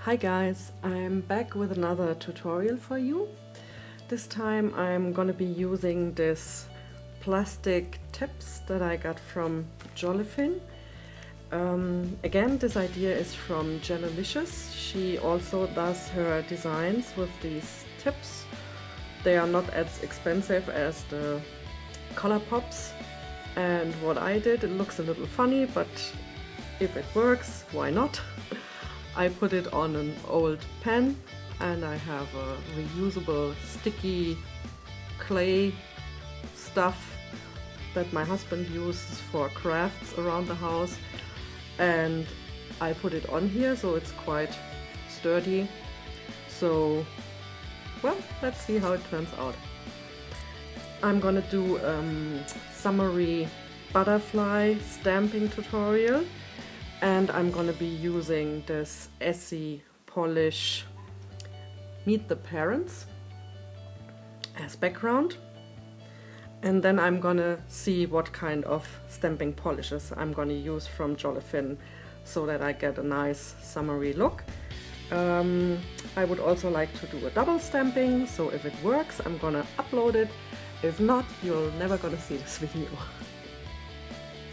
Hi guys, I'm back with another tutorial for you. This time I'm gonna be using this plastic tips that I got from Gelulicious. Again, this idea is from Gelulicious. She also does her designs with these tips. They are not as expensive as the color pops, and what I did, it looks a little funny, but if it works, why not? I put it on an old pen, and I have a reusable sticky clay stuff that my husband uses for crafts around the house, and I put it on here so it's quite sturdy. So, well, let's see how it turns out. I'm gonna do summary butterfly stamping tutorial, and I'm gonna be using this Essie Polish Meet the Parents as background, and then I'm gonna see what kind of stamping polishes I'm gonna use from Gelulicious so that I get a nice summery look. I would also like to do a double stamping, so if it works I'm gonna upload it. If not, you're never gonna see this video.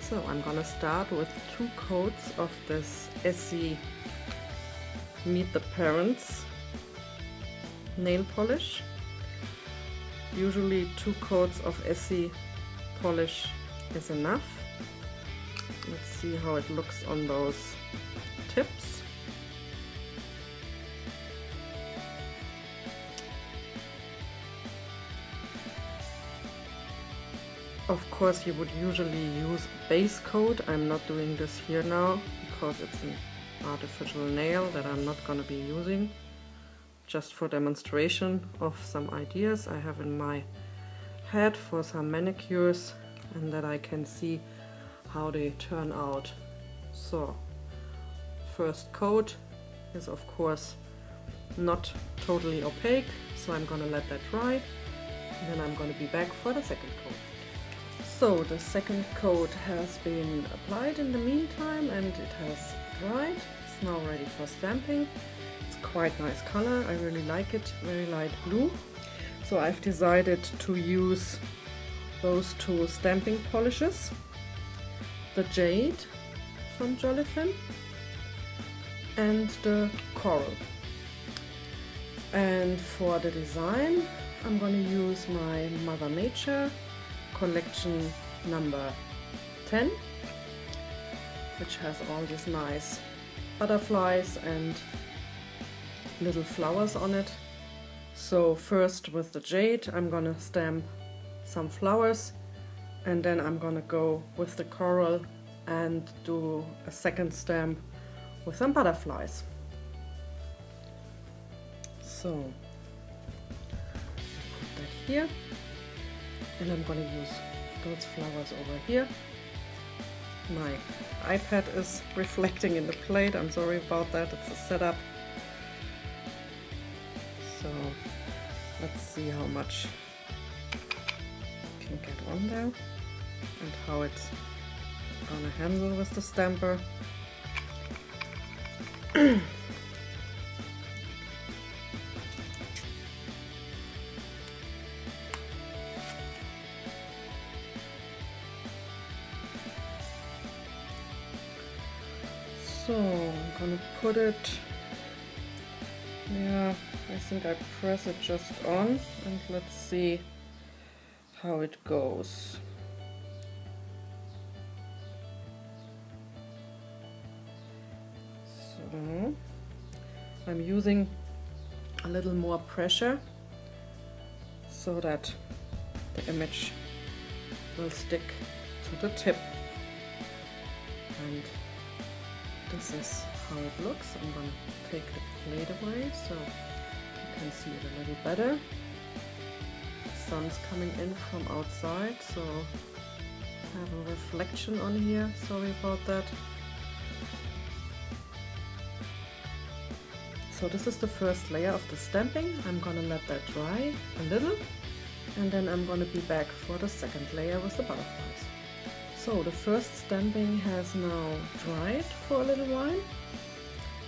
So I'm gonna start with 2 coats of this Essie Meet the Parents nail polish. Usually 2 coats of Essie polish is enough. Let's see how it looks on those tips. Of course, you would usually use base coat. I'm not doing this here now because it's an artificial nail that I'm not going to be using. Just for demonstration of some ideas I have in my head for some manicures, and that I can see how they turn out. So, first coat is of course not totally opaque, so I'm going to let that dry, and then I'm going to be back for the second coat. So the second coat has been applied in the meantime, and it has dried. It's now ready for stamping. It's quite nice color, I really like it, very light blue. So I've decided to use those 2 stamping polishes, the Jade from Gelulicious and the Coral. And for the design I'm going to use my Mother Nature collection number 10, which has all these nice butterflies and little flowers on it. So first with the Jade I'm gonna stamp some flowers, and then I'm gonna go with the Coral and do a second stamp with some butterflies. So put that here. And I'm gonna use those flowers over here. My iPad is reflecting in the plate, I'm sorry about that, it's a setup. So let's see how much I can get on there and how it's gonna handle with the stamper. So I'm gonna put it, yeah, I think I press it just on, and let's see how it goes. So I'm using a little more pressure so that the image will stick to the tip. And this is how it looks. I'm going to take the plate away so you can see it a little better. The sun's coming in from outside, so I have a reflection on here. Sorry about that. So this is the first layer of the stamping. I'm going to let that dry a little, and then I'm going to be back for the second layer with the butterflies. So the first stamping has now dried for a little while.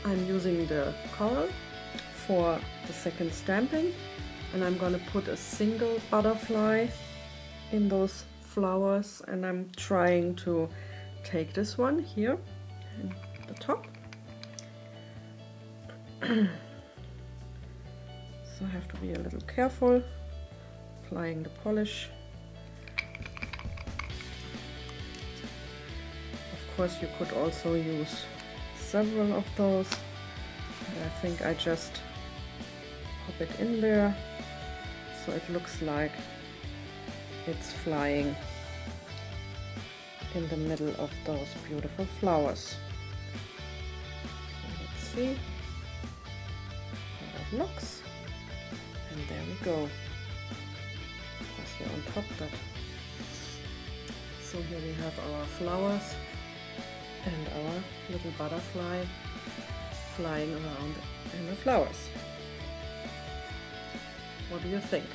I'm I'm using the coral for the second stamping, and I'm gonna put a single butterfly in those flowers, and I'm trying to take this one here in the top. So I have to be a little careful applying the polish. Of course you could also use several of those, but I think I just pop it in there so it looks like it's flying in the middle of those beautiful flowers. So let's see how that looks, and there we go. Plus here on top that. So here we have our flowers and our little butterfly flying around in the flowers. What do you think?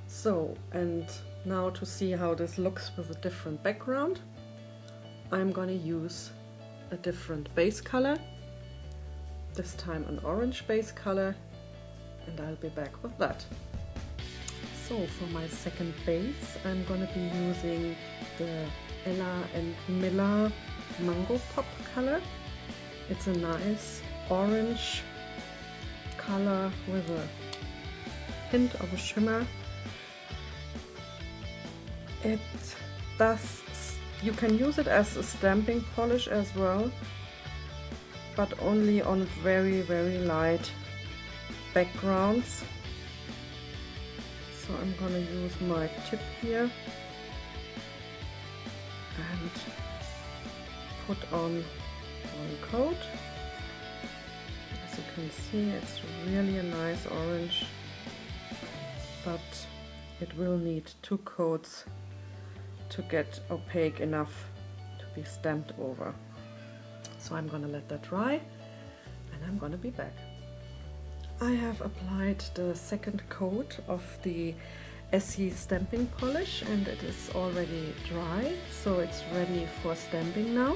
So, and now to see how this looks with a different background, I'm gonna use a different base color, this time an orange base color, and I'll be back with that. So for my second base, I'm gonna be using the Ella and Miller Mango Pop color. It's a nice orange color with a hint of a shimmer. You can use it as a stamping polish as well, but only on very, very light backgrounds. So I'm gonna use my tip here and put on one coat. As you can see, it's really a nice orange, but it will need 2 coats to get opaque enough to be stamped over. So I'm gonna let that dry and I'm gonna be back. I have applied the second coat of the Essie stamping polish and it is already dry, so it's ready for stamping now.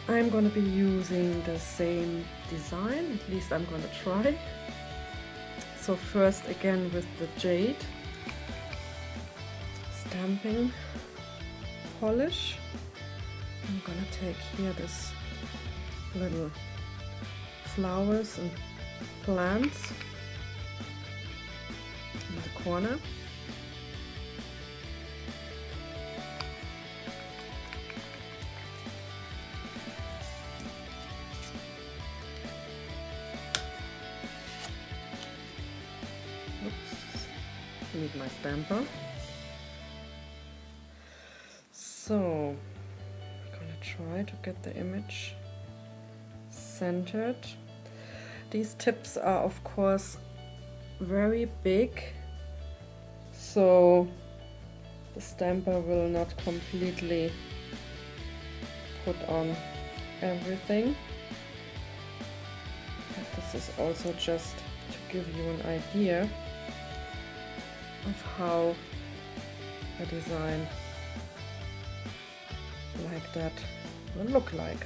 I'm gonna be using the same design, at least I'm gonna try. So first again with the jade stamping polish, I'm gonna take here this little flowers and plants in the corner. Oops, need my stamper. So I'm gonna try to get the image centered. These tips are of course very big, so the stamper will not completely put on everything. But this is also just to give you an idea of how a design like that will look like.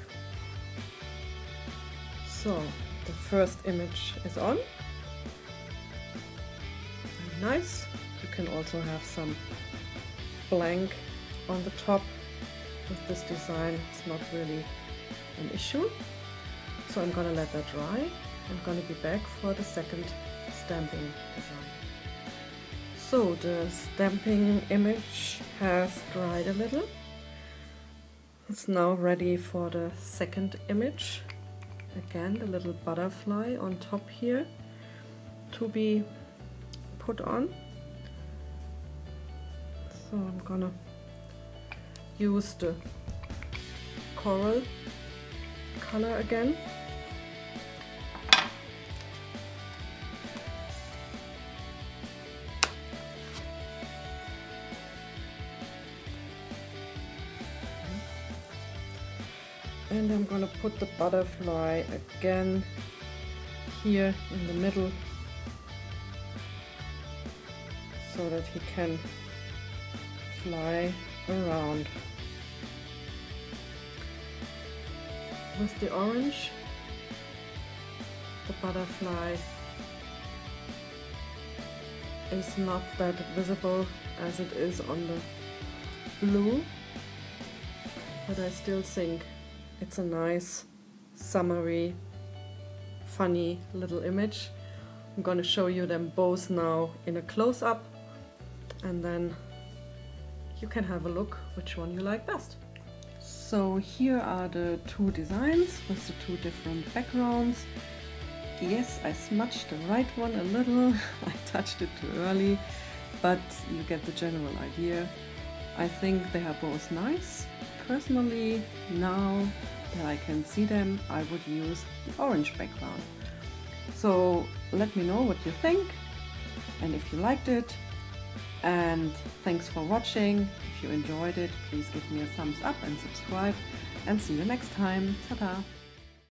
So the first image is on. Very nice. You can also have some blank on the top. With this design it's not really an issue. So I'm gonna let that dry. I'm gonna be back for the second stamping design. So the stamping image has dried a little. It's now ready for the second image. Again, the little butterfly on top here to be put on. So I'm gonna use the coral color again. And I'm gonna put the butterfly again here in the middle so that he can fly around. With the orange, the butterfly is not that visible as it is on the blue, but I still think it's a nice, summery, funny little image. I'm going to show you them both now in a close-up, and then you can have a look which one you like best. So here are the two designs with the two different backgrounds. Yes, I smudged the right one a little, I touched it too early, but you get the general idea. I think they are both nice. Personally, now that I can see them, I would use the orange background. So let me know what you think and if you liked it. And thanks for watching. If you enjoyed it, please give me a thumbs up and subscribe. And see you next time. Ta-ta!